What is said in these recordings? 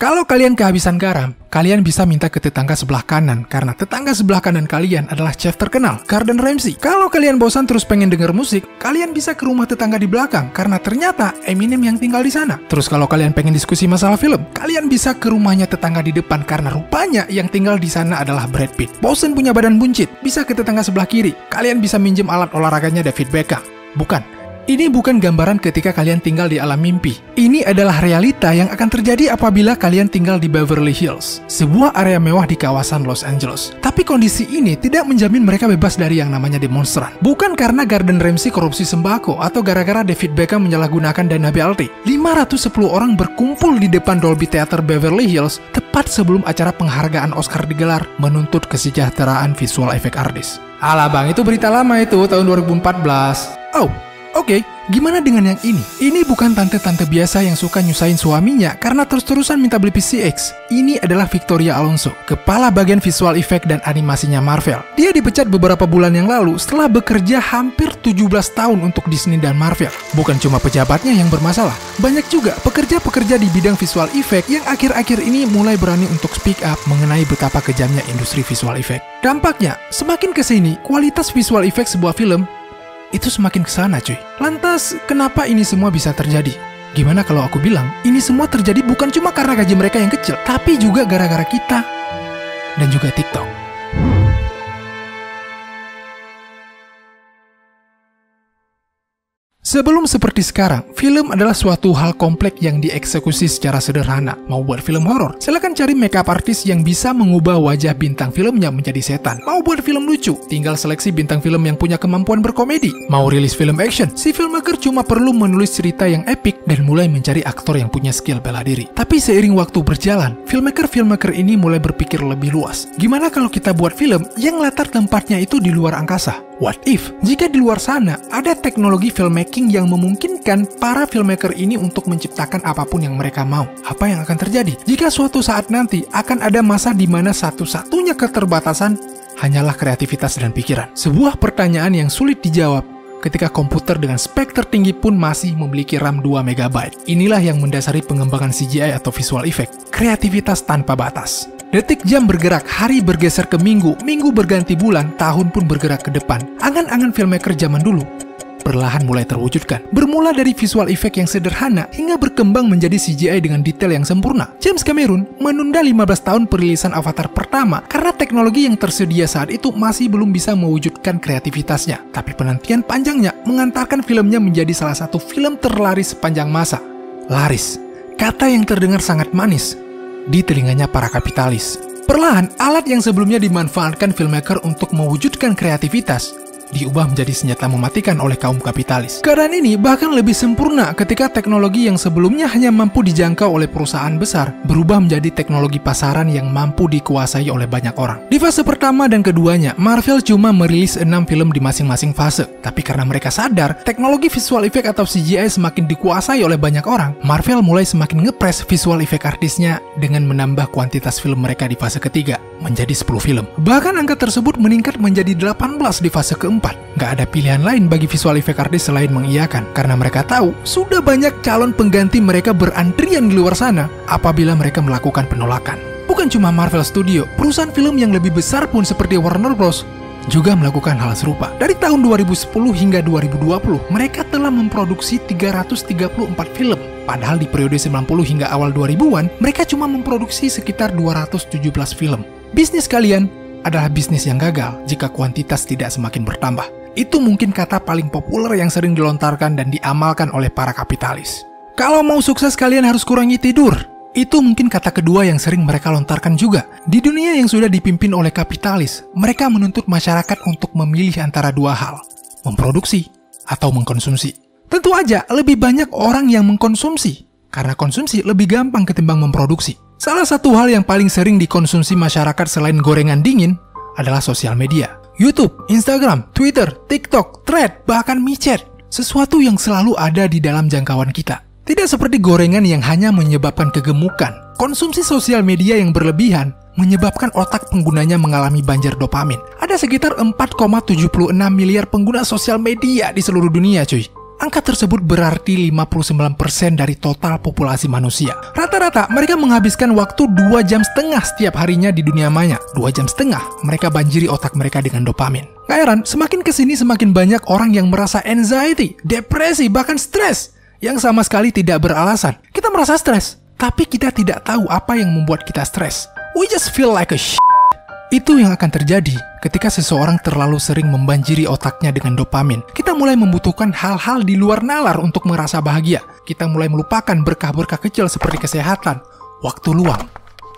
Kalau kalian kehabisan garam, kalian bisa minta ke tetangga sebelah kanan, karena tetangga sebelah kanan kalian adalah chef terkenal, Gordon Ramsay. Kalau kalian bosan terus pengen denger musik, kalian bisa ke rumah tetangga di belakang, karena ternyata Eminem yang tinggal di sana. Terus kalau kalian pengen diskusi masalah film, kalian bisa ke rumahnya tetangga di depan, karena rupanya yang tinggal di sana adalah Brad Pitt. Bosan punya badan buncit, bisa ke tetangga sebelah kiri, kalian bisa minjem alat olahraganya David Beckham. Bukan. Ini bukan gambaran ketika kalian tinggal di alam mimpi. Ini adalah realita yang akan terjadi apabila kalian tinggal di Beverly Hills, sebuah area mewah di kawasan Los Angeles. Tapi kondisi ini tidak menjamin mereka bebas dari yang namanya demonstran. Bukan karena Gordon Ramsay korupsi sembako atau gara-gara David Beckham menyalahgunakan dana BLT. 510 orang berkumpul di depan Dolby Theater Beverly Hills tepat sebelum acara penghargaan Oscar digelar menuntut kesejahteraan visual effect artist. Alah bang, itu berita lama itu, tahun 2014. Oh, oke, gimana dengan yang ini? Ini bukan tante-tante biasa yang suka nyusahin suaminya karena terus-terusan minta beli PCX. Ini adalah Victoria Alonso, kepala bagian visual effect dan animasinya Marvel. Dia dipecat beberapa bulan yang lalu setelah bekerja hampir 17 tahun untuk Disney dan Marvel. Bukan cuma pejabatnya yang bermasalah, banyak juga pekerja-pekerja di bidang visual effect yang akhir-akhir ini mulai berani untuk speak up mengenai betapa kejamnya industri visual effect. Dampaknya, semakin kesini, kualitas visual effect sebuah film itu semakin kesana cuy. Lantas, kenapa ini semua bisa terjadi? Gimana kalau aku bilang, ini semua terjadi bukan cuma karena gaji mereka yang kecil, tapi juga gara-gara kita dan juga TikTok. Sebelum seperti sekarang, film adalah suatu hal kompleks yang dieksekusi secara sederhana. Mau buat film horor, silakan cari makeup artist yang bisa mengubah wajah bintang filmnya menjadi setan. Mau buat film lucu, tinggal seleksi bintang film yang punya kemampuan berkomedi. Mau rilis film action, si filmmaker cuma perlu menulis cerita yang epic dan mulai mencari aktor yang punya skill bela diri. Tapi seiring waktu berjalan, filmmaker ini mulai berpikir lebih luas. Gimana kalau kita buat film yang latar tempatnya itu di luar angkasa? What if, jika di luar sana ada teknologi filmmaking yang memungkinkan para filmmaker ini untuk menciptakan apapun yang mereka mau? Apa yang akan terjadi jika suatu saat nanti akan ada masa di mana satu-satunya keterbatasan hanyalah kreativitas dan pikiran? Sebuah pertanyaan yang sulit dijawab ketika komputer dengan spek tertinggi pun masih memiliki RAM 2 MB. Inilah yang mendasari pengembangan CGI atau visual effect, kreativitas tanpa batas. Detik jam bergerak, hari bergeser ke minggu, minggu berganti bulan, tahun pun bergerak ke depan. Angan-angan filmmaker zaman dulu perlahan mulai terwujudkan. Bermula dari visual effect yang sederhana hingga berkembang menjadi CGI dengan detail yang sempurna. James Cameron menunda 15 tahun perilisan Avatar pertama karena teknologi yang tersedia saat itu masih belum bisa mewujudkan kreativitasnya. Tapi penantian panjangnya mengantarkan filmnya menjadi salah satu film terlaris sepanjang masa. Laris, kata yang terdengar sangat manis di telinganya para kapitalis. Perlahan, alat yang sebelumnya dimanfaatkan filmmaker untuk mewujudkan kreativitas diubah menjadi senjata mematikan oleh kaum kapitalis. Keadaan ini bahkan lebih sempurna ketika teknologi yang sebelumnya hanya mampu dijangkau oleh perusahaan besar berubah menjadi teknologi pasaran yang mampu dikuasai oleh banyak orang. Di fase pertama dan keduanya, Marvel cuma merilis 6 film di masing-masing fase. Tapi karena mereka sadar teknologi visual effect atau CGI semakin dikuasai oleh banyak orang, Marvel mulai semakin ngepres visual effect artisnya dengan menambah kuantitas film mereka di fase ketiga menjadi 10 film. Bahkan angka tersebut meningkat menjadi 18 di fase keempat. Nggak ada pilihan lain bagi visual effect artist selain mengiyakan, karena mereka tahu sudah banyak calon pengganti mereka berantrian di luar sana apabila mereka melakukan penolakan. Bukan cuma Marvel Studio, perusahaan film yang lebih besar pun seperti Warner Bros. juga melakukan hal serupa. Dari tahun 2010 hingga 2020, mereka telah memproduksi 334 film. Padahal di periode 90 hingga awal 2000-an, mereka cuma memproduksi sekitar 217 film. Bisnis kalian adalah bisnis yang gagal jika kuantitas tidak semakin bertambah. Itu mungkin kata paling populer yang sering dilontarkan dan diamalkan oleh para kapitalis. Kalau mau sukses kalian harus kurangi tidur. Itu mungkin kata kedua yang sering mereka lontarkan juga. Di dunia yang sudah dipimpin oleh kapitalis, mereka menuntut masyarakat untuk memilih antara dua hal, memproduksi atau mengkonsumsi. Tentu aja lebih banyak orang yang mengkonsumsi, karena konsumsi lebih gampang ketimbang memproduksi. Salah satu hal yang paling sering dikonsumsi masyarakat selain gorengan dingin adalah sosial media. YouTube, Instagram, Twitter, TikTok, Thread, bahkan micet. Sesuatu yang selalu ada di dalam jangkauan kita. Tidak seperti gorengan yang hanya menyebabkan kegemukan. Konsumsi sosial media yang berlebihan menyebabkan otak penggunanya mengalami banjir dopamin. Ada sekitar 4,76 miliar pengguna sosial media di seluruh dunia, cuy. Angka tersebut berarti 59% dari total populasi manusia. Rata-rata mereka menghabiskan waktu 2,5 jam setiap harinya di dunia maya. 2,5 jam mereka banjiri otak mereka dengan dopamin. Gak heran, semakin kesini semakin banyak orang yang merasa anxiety, depresi, bahkan stres yang sama sekali tidak beralasan. Kita merasa stres, tapi kita tidak tahu apa yang membuat kita stres. We just feel like a shit. Itu yang akan terjadi ketika seseorang terlalu sering membanjiri otaknya dengan dopamin. Kita mulai membutuhkan hal-hal di luar nalar untuk merasa bahagia. Kita mulai melupakan berkah-berkah kecil seperti kesehatan, waktu luang,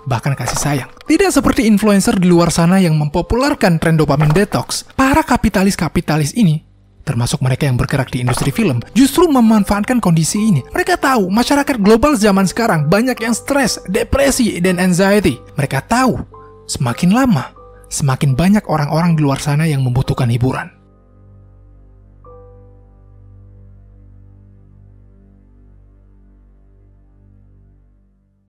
bahkan kasih sayang. Tidak seperti influencer di luar sana yang mempopulerkan tren dopamin detox. Para kapitalis-kapitalis ini, termasuk mereka yang bergerak di industri film, justru memanfaatkan kondisi ini. Mereka tahu masyarakat global zaman sekarang banyak yang stres, depresi, dan anxiety. Mereka tahu semakin lama, semakin banyak orang-orang di luar sana yang membutuhkan hiburan.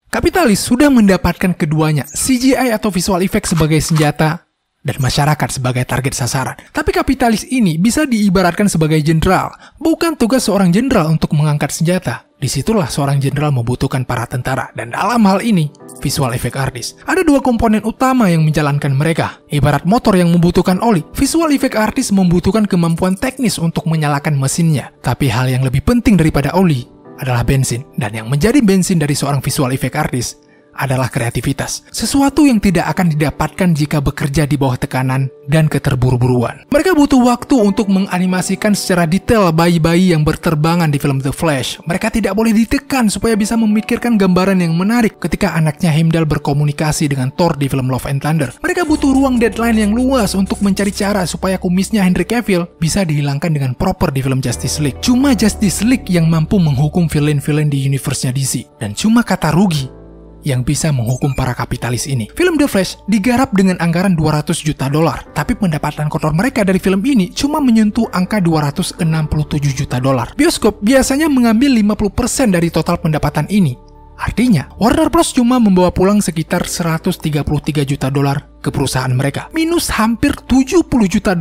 Kapitalis sudah mendapatkan keduanya, CGI atau visual effect sebagai senjata, dan masyarakat sebagai target sasaran. Tapi kapitalis ini bisa diibaratkan sebagai jenderal. Bukan tugas seorang jenderal untuk mengangkat senjata. Disitulah seorang jenderal membutuhkan para tentara. Dan dalam hal ini, visual effect artist. Ada dua komponen utama yang menjalankan mereka. Ibarat motor yang membutuhkan oli, visual effect artist membutuhkan kemampuan teknis untuk menyalakan mesinnya. Tapi hal yang lebih penting daripada oli adalah bensin. Dan yang menjadi bensin dari seorang visual effect artist adalah kreativitas. Sesuatu yang tidak akan didapatkan jika bekerja di bawah tekanan dan keterburu-buruan. Mereka butuh waktu untuk menganimasikan secara detail bayi-bayi yang berterbangan di film The Flash. Mereka tidak boleh ditekan supaya bisa memikirkan gambaran yang menarik ketika anaknya Heimdall berkomunikasi dengan Thor di film Love and Thunder. Mereka butuh ruang deadline yang luas untuk mencari cara supaya kumisnya Henry Cavill bisa dihilangkan dengan proper di film Justice League. Cuma Justice League yang mampu menghukum villain-villain di universe-nya DC. Dan cuma kata rugi yang bisa menghukum para kapitalis ini. Film The Flash digarap dengan anggaran $200 juta, tapi pendapatan kotor mereka dari film ini cuma menyentuh angka $267 juta. Bioskop biasanya mengambil 50% dari total pendapatan ini. Artinya, Warner Bros cuma membawa pulang sekitar $133 juta ke perusahaan mereka, minus hampir $70 juta.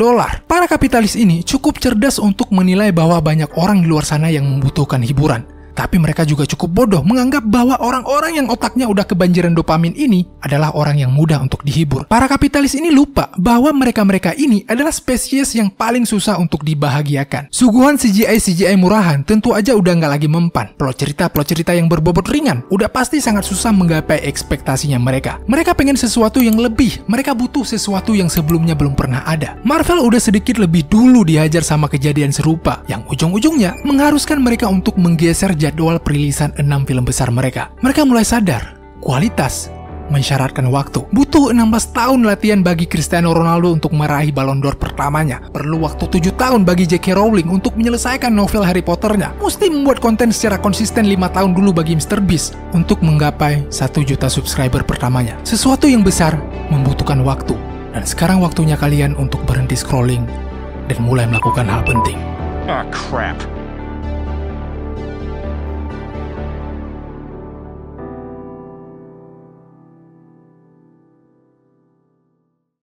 Para kapitalis ini cukup cerdas untuk menilai bahwa banyak orang di luar sana yang membutuhkan hiburan. Tapi mereka juga cukup bodoh menganggap bahwa orang-orang yang otaknya udah kebanjiran dopamin ini adalah orang yang mudah untuk dihibur. Para kapitalis ini lupa bahwa mereka-mereka ini adalah spesies yang paling susah untuk dibahagiakan. Suguhan CGI murahan tentu aja udah nggak lagi mempan. Plot cerita yang berbobot ringan udah pasti sangat susah menggapai ekspektasinya mereka. Mereka pengen sesuatu yang lebih. Mereka butuh sesuatu yang sebelumnya belum pernah ada. Marvel udah sedikit lebih dulu dihajar sama kejadian serupa yang ujung-ujungnya mengharuskan mereka untuk menggeser jadwal perilisan 6 film besar mereka. Mereka mulai sadar, kualitas mensyaratkan waktu. Butuh 16 tahun latihan bagi Cristiano Ronaldo untuk meraih Ballon d'Or pertamanya. Perlu waktu 7 tahun bagi J.K. Rowling untuk menyelesaikan novel Harry Potter-nya. Mesti membuat konten secara konsisten 5 tahun dulu bagi Mr. Beast untuk menggapai 1 juta subscriber pertamanya. Sesuatu yang besar membutuhkan waktu. Dan sekarang waktunya kalian untuk berhenti scrolling dan mulai melakukan hal penting. Ah, crap.